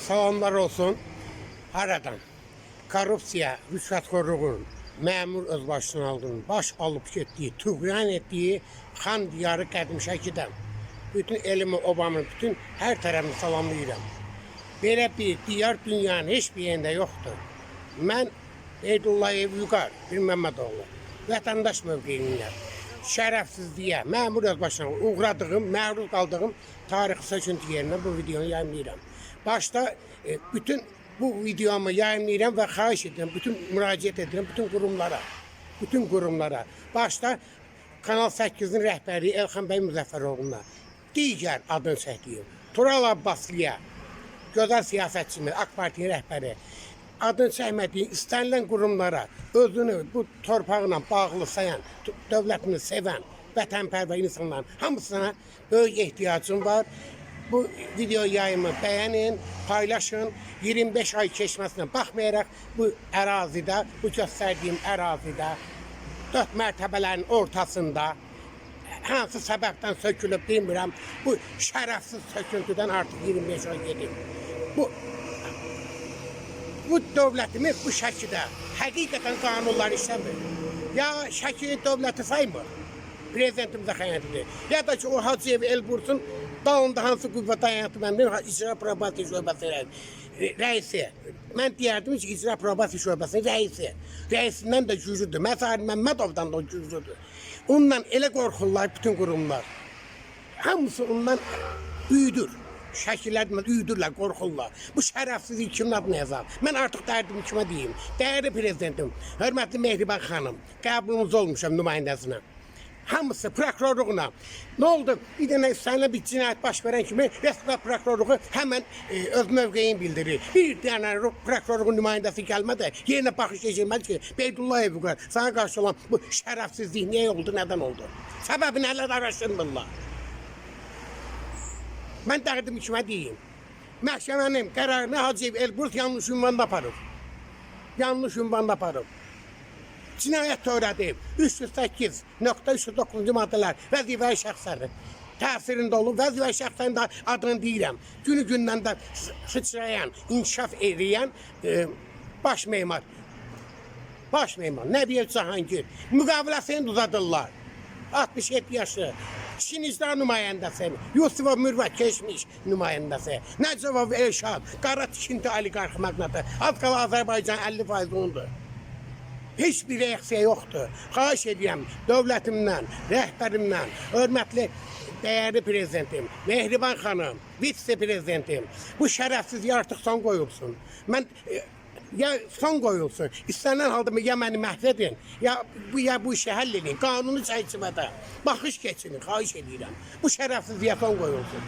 Salamlar olsun. Haradan? Korrupsiya, rüşvətxorluğun, məmur özbaşına aldığın, baş alıb getdiyi, tuğyan etdiyi Xan diyarı qədim Şəkidən. Bütün elimi, obamın, bütün hər tərəfini salamlayıram. Belə bir diyar dünyanın heç bir yerində yoxdur. Mən Beydullayev Vüqar, bir Məmmədoğlu, vətəndaş mövqeyinlər, şərəfsizliyə, məmur özbaşına uğradığım, məruz qaldığım tarixi söküntü yerinə bu videonu yayınlayıram. Başta bütün bu videomu yayınlayıram və xahiş edirəm, bütün müraciət edirəm bütün qurumlara. Başta Kanal 8-in rəhbəri Elxan bəy Müzəffəroğlu'na, digər adını çəkdiyim Tural Abbaslıya, gözəl siyasətçimiz, AK Partinin rəhbəri, adını çəkmədiyi istənilən qurumlara, özünü bu torpağla bağlı sayan, dövlətini sevən, vətənpərvər insanların hamısına böyük ehtiyacım var. Bu video yayımı beğenin, paylaşın. 25 ay keçməsinə baxmayaraq bu ərazidə, bu göstərdiyim ərazidə 4 mərtəbələrin ortasında hansı səbəbdən sökülüb bilmirəm. Bu şərəfsiz söküntüdən artıq 25 ay gedib. Bu dövlətimiz bu Şəkidə həqiqətən qanunlar işləmir. Ya Şəki dövləti saymır, prezidentimizə xəyanət edir. Ya da ki o Hacıyev Elbursun dalında hansı qüvvə dayanatı məndən icra probasiya şöbəsinin rəisi. Mən deyərdim ki, icra probasiya şöbəsinin rəisi. Rəisindən də güclüdür. Məsələn, Məmmədovdan da güclüdür. Ondan elə qorxurlar bütün qurumlar. Hamısı ondan üydür. Şəkillərdən üydürlər, qorxurlar. Bu şərəfsizlik kimin adına yazar? Mən artıq dərdimi kimə deyim? Dəyərli prezidentim, hörmətli Mehriban xanım, qəbulunuz olmuşam nümayəndəsinə. Hamısı prokurorluğuna. Ne oldu? Bir dənə sənə bir cinayət baş verən kimi Respublika prokurorluğu həmən öz mövqeyini bildirir. Bir dənə prokurorluğun nümayəndəsi gəlmədi, yerinə baxış keçirmədi ki, Beydullayev Vüqar, sana qarşı olan bu şərəfsizlik niyə oldu, nədən oldu? Səbəbi nələr araşdırmırlar? Mən dərdimi kimə deyim? Məhkəmənin qərarını Hacıyev Elburz yanlış ünvanda aparıb. Yanlış ünvanda aparıb. Cinayət törədib, 308.309-cu maddələr vəzifəli şəxslərin təsirində olub, vəzifəli şəxslərin də adını deyirəm. Günü-gündən də sıçrayan, inkişaf edən baş memar, Nəbiyev Cahangir, müqaviləsini uzadırlar. 67 yaşı, Şinicdar nümayəndəsi, Yusufov Mürvət keçmiş nümayəndəsi, Nəcəbov Elşad, Qara tikinti oliqarxı məqnatı, az qala Azərbaycan 50% ondur. Heç bir reaksiya yoxdur. Xahiş edirəm dövlətimdən, rəhbərimdən, hörmətli dəyərli prezidentim, Mehriban xanım, vitse-prezidentim, bu şərəfsizliyə artıq son qoyulsun. Ya son qoyulsun, istənilən halda ya məni məhv edin, ya bu işi həll edin, qanuni çərçivədə baxış keçirin, xahiş edirəm. Bu şərəfsizliyə son qoyulsun.